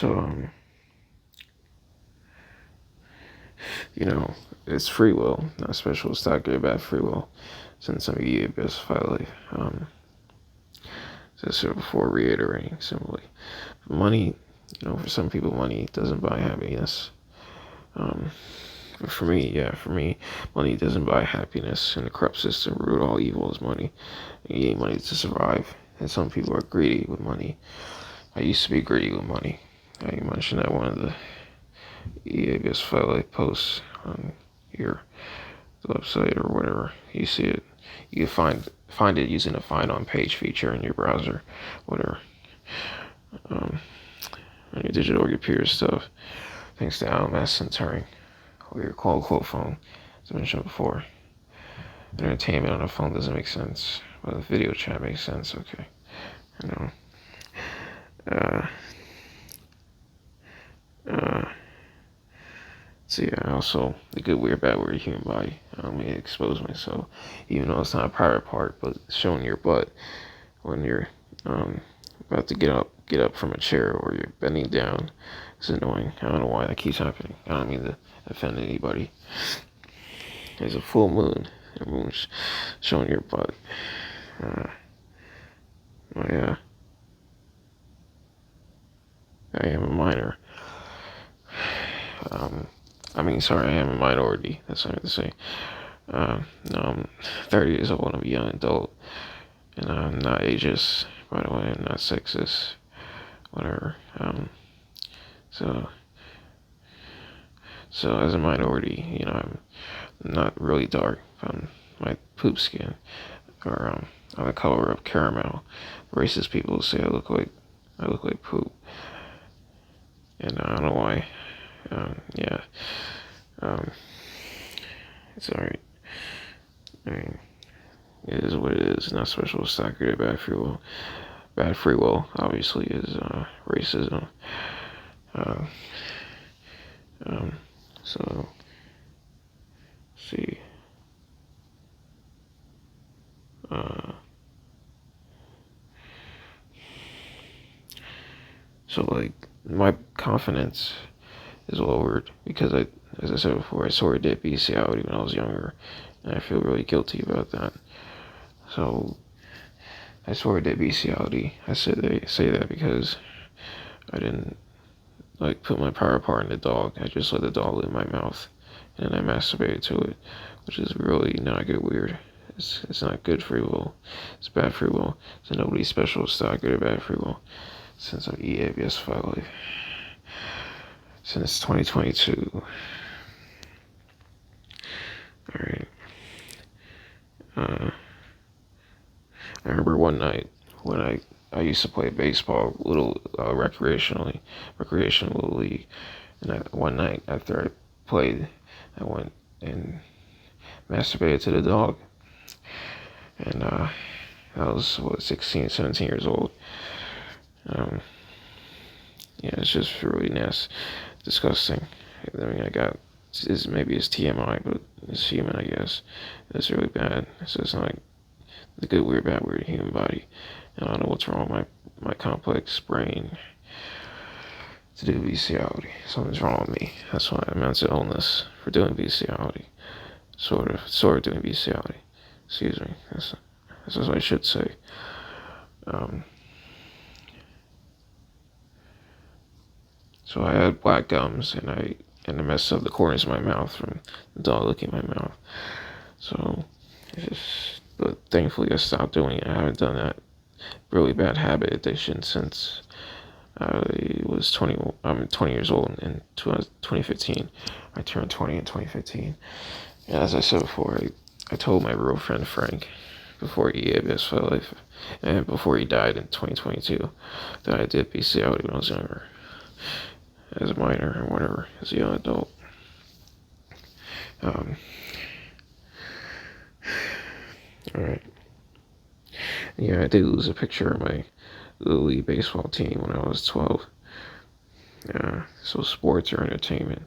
So, it's free will, not special stock or bad free will. Since some eabos finally, as I said before, reiterating simply, money, for some people, money doesn't buy happiness. But for me, money doesn't buy happiness. In the corrupt system, root all evil is money. You need money to survive, and some people are greedy with money. I used to be greedy with money. I mentioned that one of the eabos finally posts on your website or whatever. You see it. You can find it using the find on page feature in your browser, whatever. On your digital or your computer stuff. Thanks to LMS and Turing. Or your quote phone, as I mentioned before. Entertainment on a phone doesn't make sense. But video chat makes sense, okay. I know. See, also, the good, weird, bad, weird human body. Let me expose myself. Even though it's not a private part, but showing your butt when you're about to get up from a chair or you're bending down. It's annoying. I don't know why that keeps happening. I don't mean to offend anybody. There's a full moon. The moon's showing your butt. Yeah. I am a minor. I am a minority. That's what I have to say. No, I'm 30 years old. I'm a young adult. And I'm not ageist, by the way. I'm not sexist. Whatever. So as a minority, I'm not really dark. My poop skin, or I'm the color of caramel. Racist people say I look like poop, and I don't know why. Yeah. It's alright. I mean, it is what it is. Not special. It's not good. Bad free will. Bad free will, obviously, is racism. So, see. So, like, my confidence is lowered because as I said before, I sort of did bestiality when I was younger, and I feel really guilty about that. So, I sort of did bestiality. They say that because I didn't put my power part in the dog. I just let the dog live in my mouth, and I masturbated to it, which is really not good. Weird. It's not good free will. It's bad free will. So nobody's special. It's not good or bad free will. Since I'm eabos finally. Since 2022. Alright. I remember one night when I used to play baseball, recreational league, and one night after I played, I went and masturbated to the dog, and I was 16, 17 years old. Yeah, it's just really nasty, disgusting. I mean, maybe it's TMI, but it's human, I guess. It's really bad. So it's not like the good, weird, bad, weird human body. And I don't know what's wrong with my complex brain to do bestiality. Something's wrong with me. That's why I'm mental illness for doing bestiality. Sort of doing bestiality. Excuse me. That's what I should say. So I had black gums, and I messed up the corners of my mouth from the dog licking my mouth. So, but thankfully I stopped doing it. I haven't done that really bad habit addiction since I was 20. I'm 20 years old in 2015. I turned 20 in 2015. And as I said before, I told my real friend Frank before he gave his life and before he died in 2022 that I did bestiality when I was younger. As a minor or whatever, as a young adult. Alright. Yeah, I did lose a picture of my Little League baseball team when I was 12. Yeah, so sports or entertainment.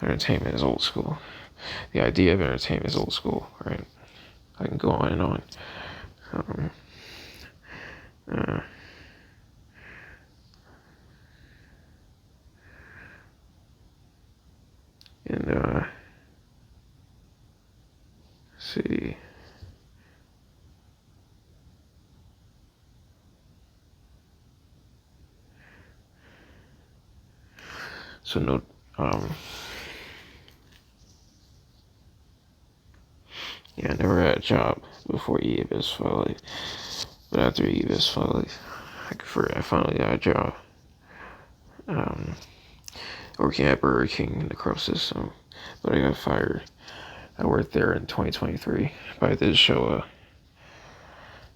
Entertainment is old school. The idea of entertainment is old school, right? I can go on and on. And see. So no, yeah, I never had a job before eabos finally, but after eabos finally, I finally got a job. Um, Working at Burger King in the Crow system, but I got fired. I worked there in 2023, but I did show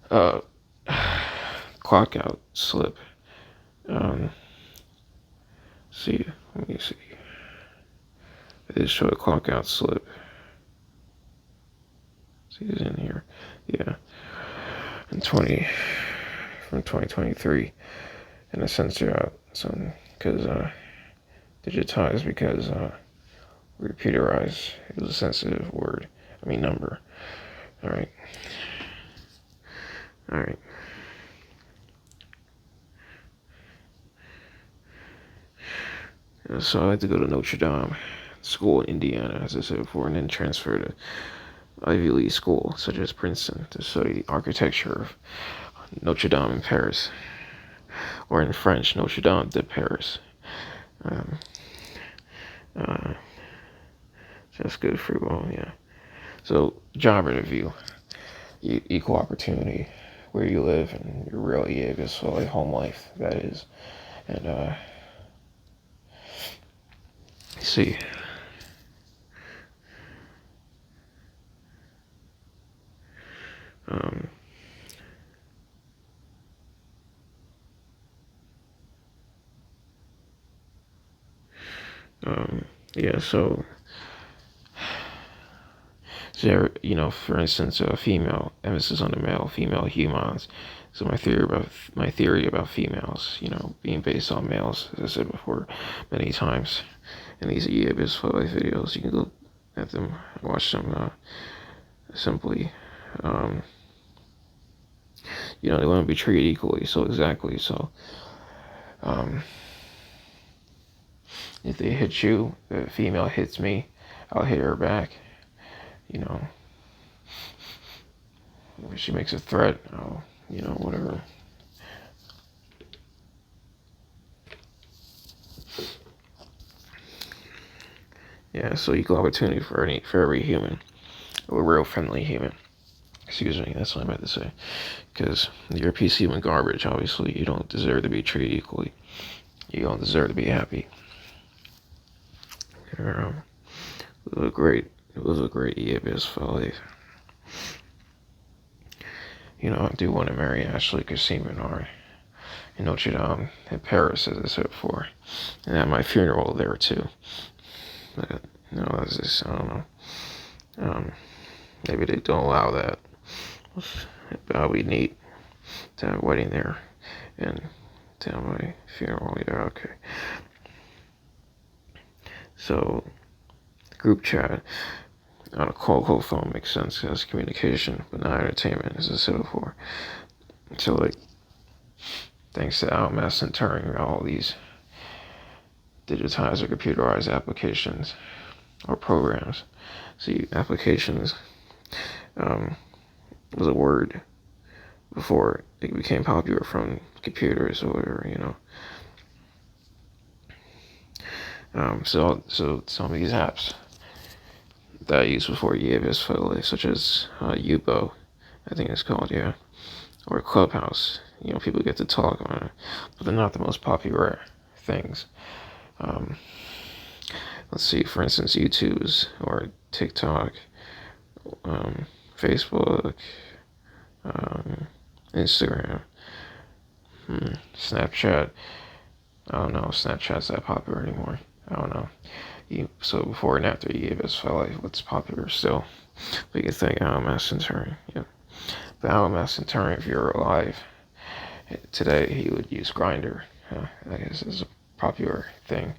a clock out slip. Um, see, let me see. I did show a clock out slip. See, it's in here. Yeah, in from 2023, and I censored out some because digitized because computerized. It was a sensitive word. I mean number. All right. All right. So I had to go to Notre Dame school in Indiana, as I said before, and then transfer to Ivy League school, such as Princeton, to study architecture of Notre Dame in Paris, or in French, Notre Dame de Paris. Um, uh, that's good for well, yeah. So job interview, equal opportunity, where you live and your real eabos, so like home life, that is, and see. Um, yeah, so there, for instance, female emphasis on the male, female humans. So my theory about females, being based on males, as I said before, many times. In these eabos videos, you can go at them, watch them. Simply, um, they want to be treated equally. So exactly, so if they hit you, the female hits me, I'll hit her back. If she makes a threat, I'll, whatever. Yeah, so equal opportunity for every human, a real friendly human. Excuse me, that's what I meant to say. Because you're a piece of human garbage. Obviously, you don't deserve to be treated equally. You don't deserve to be happy. It was a great. It was a great eabos for life. I do want to marry Ashley Christine Bernard in Notre Dame in Paris, as I said before, and at my funeral there too. But that's just, I don't know. Maybe they don't allow that. But we need to have a wedding there and to have my funeral. Yeah, okay. So, group chat on a call phone makes sense as communication, but not entertainment, as I said before. So, like, thanks to Outmass and Turing, all these digitized or computerized applications or programs. See, applications was a word before it became popular from computers or whatever, So some of these apps that I used before eabos, such as Ubo, I think it's called, yeah, or Clubhouse. People get to talk on it, but they're not the most popular things. Let's see, for instance, YouTube's or TikTok, Facebook, Instagram, Snapchat. I don't know if Snapchat's that popular anymore. I don't know. So before and after eabos, what's popular still? But you can think Alan Madison Turing. Yeah. But Alan Madison Turing, if you're alive today, he would use Grindr. I guess is a popular thing.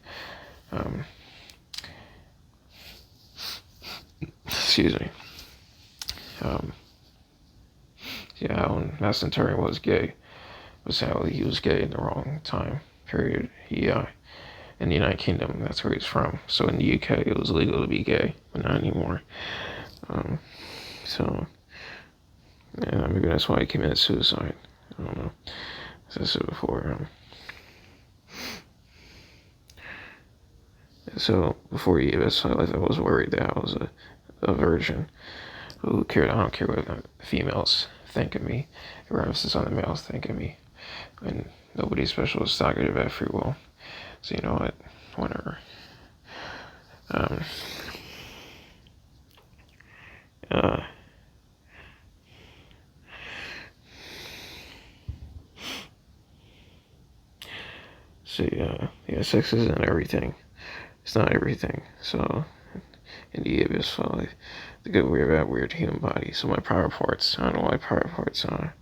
Excuse me. Yeah, Alan Madison was gay. But sadly, he was gay in the wrong time period. He in the United Kingdom. That's where he's from. So in the UK, it was legal to be gay, but not anymore. So yeah, maybe that's why he committed suicide. I don't know. As I said before. So before he gave his life, I was worried that I was a virgin. Who cared? I don't care what females think of me, regardless of the males think of me. And nobody special is talking about free will. So you know what? Whatever. Um, uh, yeah, sex isn't everything. It's not everything. So, in the eabos, like, the good, weird human body. So my private parts, I don't know why private parts are.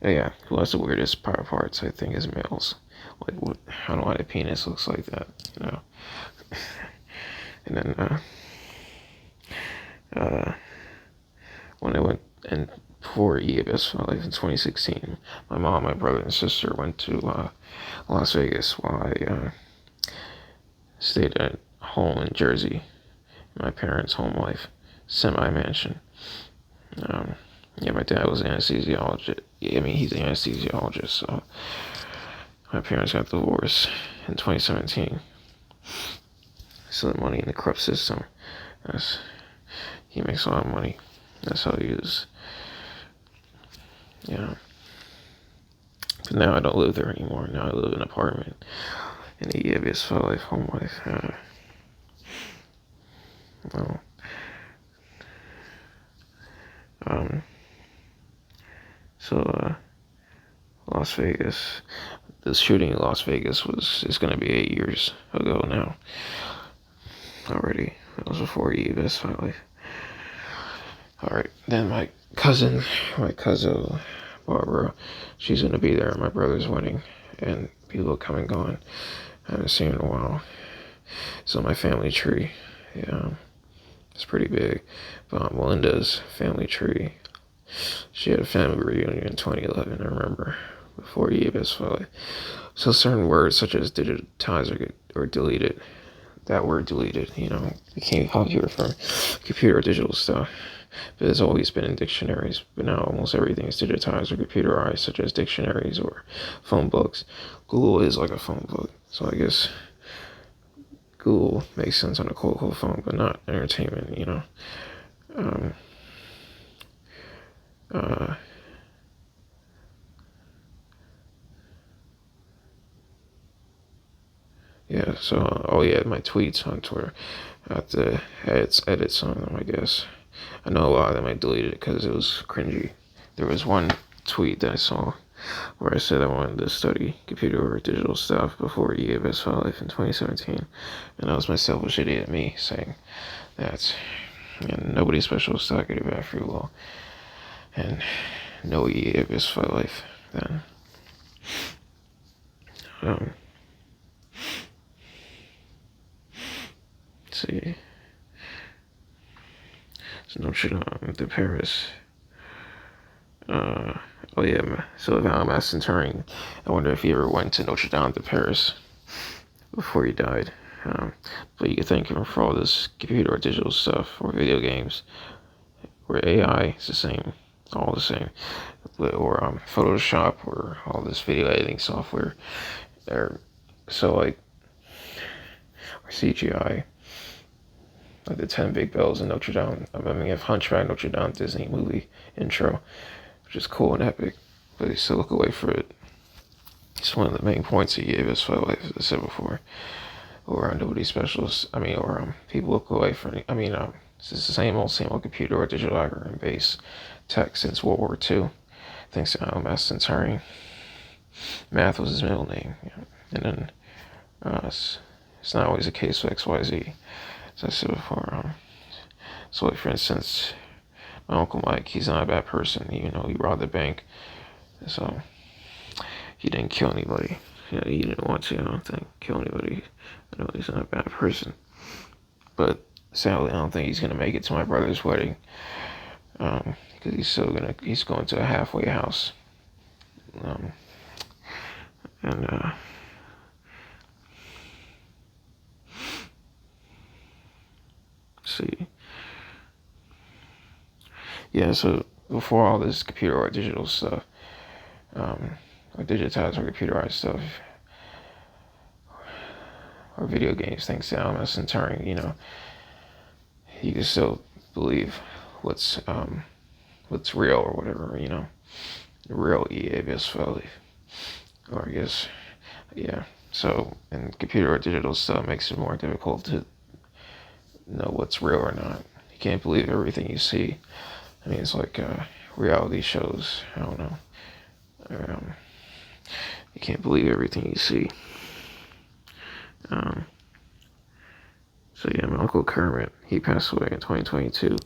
Yeah, who has the weirdest private parts? I think is males. Like, what? I don't know why the penis looks like that. You know. And then, when I went and before eabos, like in 2016, my mom, my brother, and sister went to Las Vegas while I stayed at home in Jersey, my parents' home life, semi-mansion. Yeah, my dad was an anesthesiologist. I mean, he's an anesthesiologist, so my parents got divorced in 2017. So the money in the corrupt system, he makes a lot of money. That's how he is. Yeah. But now I don't live there anymore. Now I live in an apartment in the eabos life, home life. Well, so Las Vegas. The shooting in Las Vegas is going to be 8 years ago now. Already. That was before eabos life. Alright, then my cousin Barbara, she's going to be there at my brother's wedding, and people are coming and going. I haven't seen her in a while. So my family tree, yeah, it's pretty big. But Melinda's family tree, she had a family reunion in 2011, I remember, before eabos. So certain words such as digitize or deleted, that word deleted, became popular for computer or digital stuff. But it's always been in dictionaries. But now almost everything is digitized or computerized, such as dictionaries or phone books. Google is like a phone book. So I guess Google makes sense on a cold phone, but not entertainment, Yeah, so, oh yeah, my tweets on Twitter. I have to edit some of them, I guess. I know a lot of them I deleted because it was cringy. There was one tweet that I saw where I said I wanted to study computer or digital stuff before eabos life in 2017. And that was my selfish idiot me saying that, and nobody special was talking about free will. And no eabos life then. Let's see. So Notre Dame de Paris. Oh yeah, so Mass Centurion. I wonder if he ever went to Notre Dame de Paris before he died. But you could thank him for all this computer or digital stuff or video games where AI is the same, all the same, or Photoshop or all this video editing software, or or CGI. Like the 10 Big Bells in Notre Dame. I mean, if Hunchback Notre Dame Disney movie intro, which is cool and epic, but they still look away for it. It's one of the main points he gave us for life, as I said before. Or nobody specialists. People look away from it. It's the same old computer or digital algorithm based tech since World War II. Thanks to Mass Centurion. Math was his middle name. And then it's not always the case with XYZ. As I said before, so like for instance, my Uncle Mike, he's not a bad person, even though he robbed the bank. So he didn't kill anybody. He didn't want to, I don't think, kill anybody. I know he's not a bad person. But sadly, I don't think he's gonna make it to my brother's wedding. Because he's going to a halfway house. And see. Yeah, so before all this computer or digital stuff, or digitized or computerized stuff, or video games, thanks to LMS and Turing, you can still believe what's real or whatever, real eabos value, or I guess, yeah. So, and computer or digital stuff makes it more difficult to know what's real or not. You can't believe everything you see. I mean, it's like reality shows. I don't know. Um, you can't believe everything you see. So yeah, my uncle Kermit, he passed away in 2022.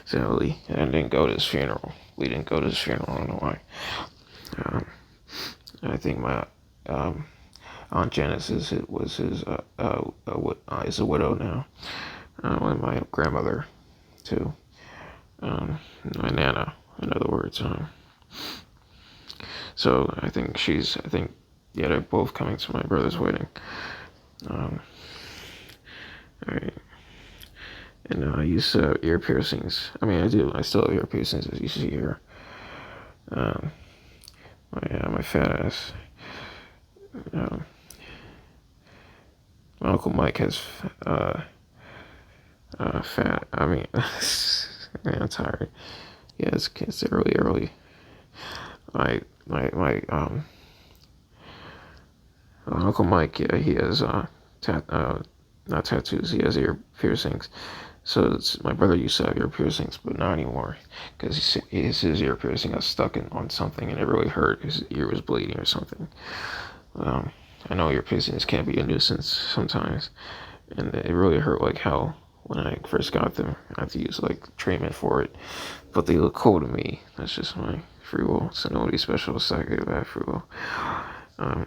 Sadly, and I didn't go to his funeral. We didn't go to his funeral. I don't know why. Um, I think my Aunt Janice is a widow now. And my grandmother too. My nana, in other words. So I think yeah, they're both coming to my brother's wedding. All right. And I used to have ear piercings. I mean, I do. I still have ear piercings, as you see here. My fat ass. My Uncle Mike has fat. I mean, man, I'm tired. Yeah, it's early. My Uncle Mike, yeah, he has not tattoos. He has ear piercings. So my brother used to have ear piercings, but not anymore, because his ear piercing got stuck on something and it really hurt. His ear was bleeding or something. I know ear piercings can be a nuisance sometimes, and it really hurt like hell when I first got them. I had to use like treatment for it, but they look cool to me. That's just my free will. So nobody special decided to have free will. Um,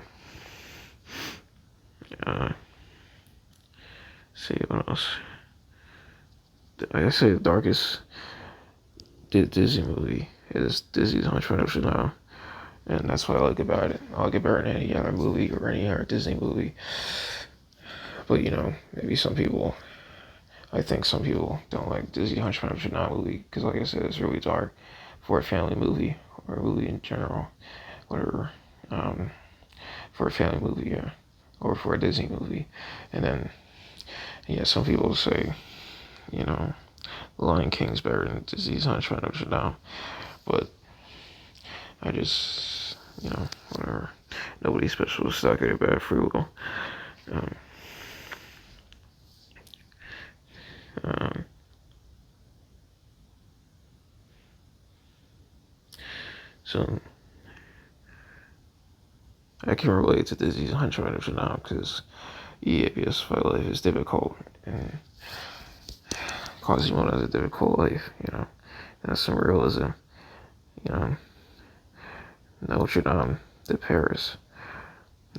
see what else. I say the darkest Disney movie is Disney's Hunchback of Notre, and that's what I like about it. I like it better than any other movie or any other Disney movie. But maybe I think some people don't like Disney Hunchback of Notre movie because, like I said, it's really dark for a family movie or a movie in general, whatever. For a family movie, yeah, or for a Disney movie, and then some people say, The Lion King's better than Disney's Hunchback of Notre Dame, but I just, whatever. Nobody special is stuck at bad free will. So I can relate to Disney's Hunchback of Notre Dame because EABS life is difficult and Quasimodo has a difficult life, That's some realism, Notre Dame de Paris.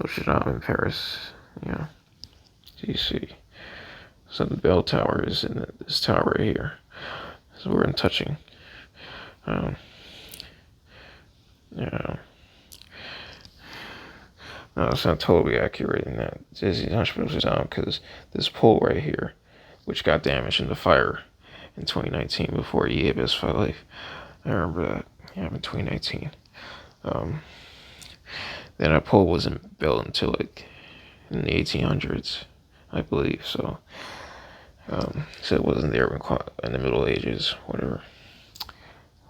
Notre Dame in Paris, DC. So the bell tower is in this tower right here. So we're in touching. No, it's not totally accurate in that Disney's Hunchback of Notre because this pole right here, which got damaged in the fire in 2019 before Eabos fell life. I remember that. Yeah, in 2019. Then that pole wasn't built until like in the 1800s, I believe. So it wasn't there in the Middle Ages, whatever.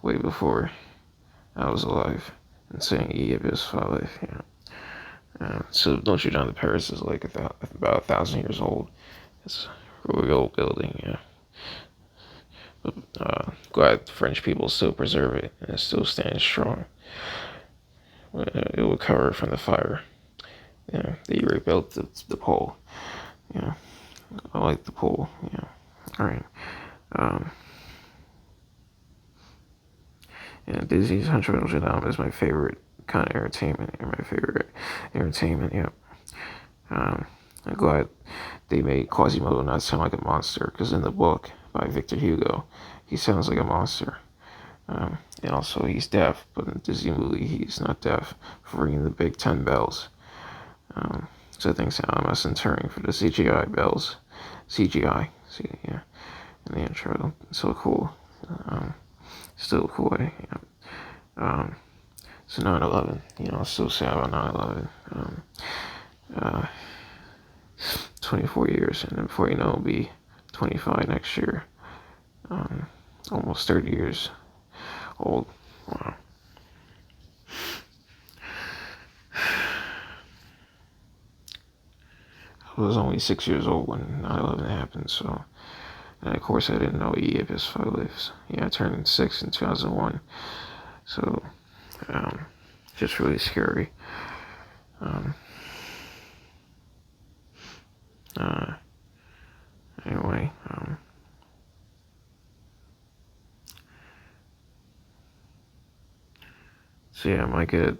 Way before I was alive and saying Eabos fell life. So Notre Dame de Paris is like about 1,000 years old. It's a really old building, yeah. But glad the French people still preserve it and it still stands strong. It will recover from the fire. They rebuilt the pole. I like the pole. All right. Disney's Hunchback of Notre Dame is my favorite kind of entertainment. I'm glad they made Quasimodo not sound like a monster, because in the book by Victor Hugo, he sounds like a monster. And also he's deaf, but in the Disney movie he's not deaf for ringing the Big 10 bells. So thanks to LMS and Turing for the CGI bells. CGI. See, yeah, in the intro. So cool. Still a cool way. Yeah. So 9/11. Still sad about 9/11. 24 years, and then before you know, it'll be 25 next year. Almost 30 years old. Wow. I was only 6 years old when 9/11 happened, so, and of course I didn't know eabos lives. Yeah, I turned 6 in 2001, so just really scary. Um, uh, anyway, so yeah, I might get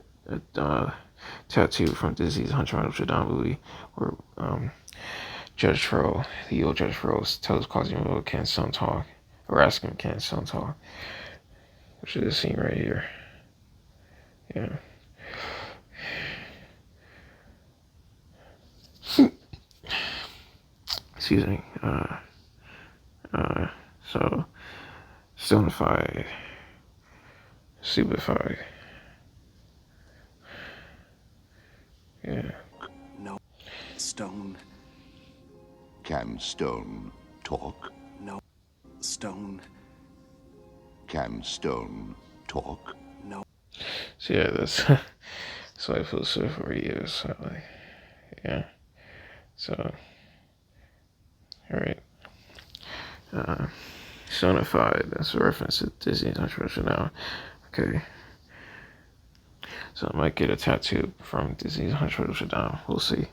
a tattoo from Disney's hunchback movie, where Judge Fro, the old Judge Fro, tells Quasimodo can't son talk, or ask him can't son talk, which is this scene right here. Yeah. Excuse me. So stonified, stupefied. Yeah. No. Stone. Can stone talk? No. Stone. Can stone talk? No. So yeah, that's so I feel so for years. So like, yeah. So all right. Stonified. That's a reference to Disney's controversial now. Okay. So I might get a tattoo from Disney's controversial now. We'll see.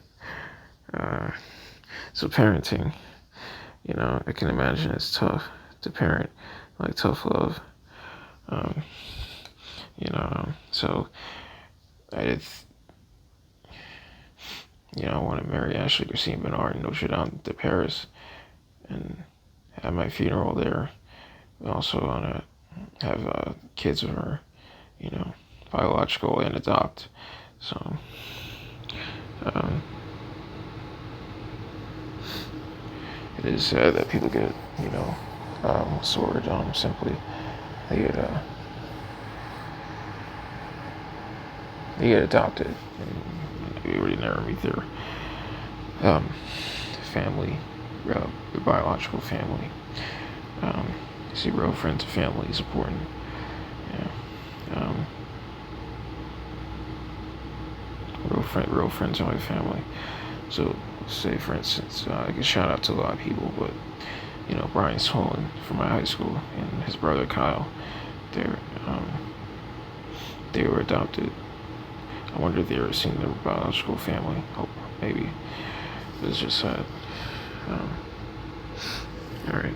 So parenting, I can imagine it's tough to parent, like tough love. So I did, I want to marry Ashley Christine Bernard in Notre Dame de Paris and have my funeral there. I also want to have kids with her, biological and adopt. So, it is sad that people get, sword simply. They get adopted. And we already never meet their family, their biological family. See, real friends and family is important. Yeah. Real friends are my family. So, say for instance, I can shout out to a lot of people, but Brian Swollen from my high school and his brother Kyle, they were adopted. I wonder if they ever seen their biological family. Hope maybe. It's just sad. All right.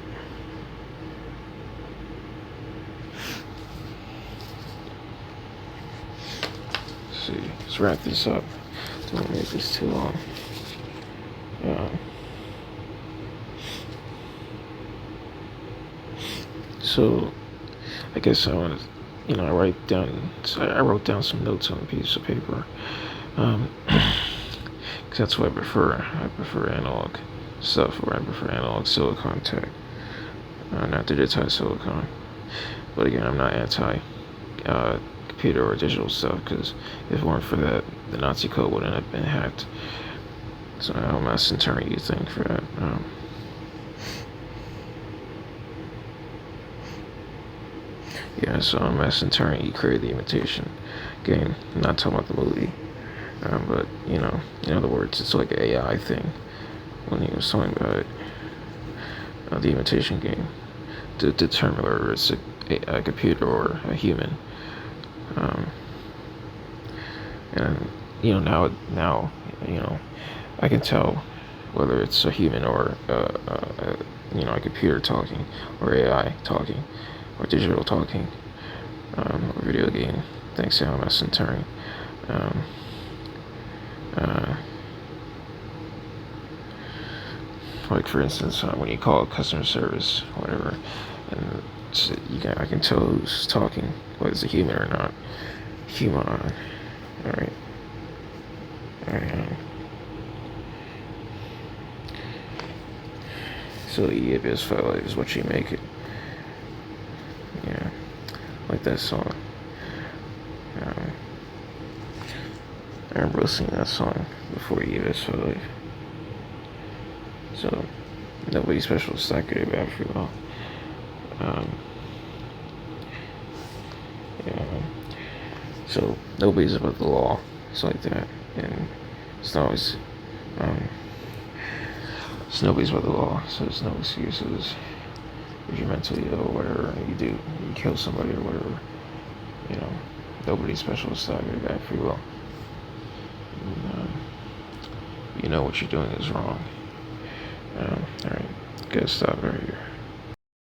See, let's wrap this up. Don't want to make this too long. So, I guess I want to, I wrote down some notes on a piece of paper. Because that's what I prefer. I prefer analog stuff, or I prefer analog silicon tech, not digitized silicon. But again, I'm not anti computer or digital stuff, because if it weren't for that, the Nazi code wouldn't have been hacked. So I'm not centering you think for that. Yeah, so I'm at Centurion, he created the Imitation Game. I'm not talking about the movie. But, in other words, it's like an AI thing when he was talking about it. The Imitation Game. To determine whether it's a computer or a human. And, now, I can tell whether it's a human or, a computer talking, or AI talking, or digital talking, or video game, thanks to LMS Centurion. Like for instance, when you call customer service, whatever, and I can tell who's talking, whether it's a human or not. Human. All right. So eabos for life is what you make it. Yeah, like that song. Um, I remember listening to that song before eabos for life. So nobody special is not good about free will. Um, yeah. So nobody's above the law. It's like that, and it's not always. Um, it's nobody's above the law, so there's no excuses. If you're mentally ill or whatever, you kill somebody or whatever. You know, nobody's special is not good about free will. And, you know what you're doing is wrong. Alright, gotta stop right here.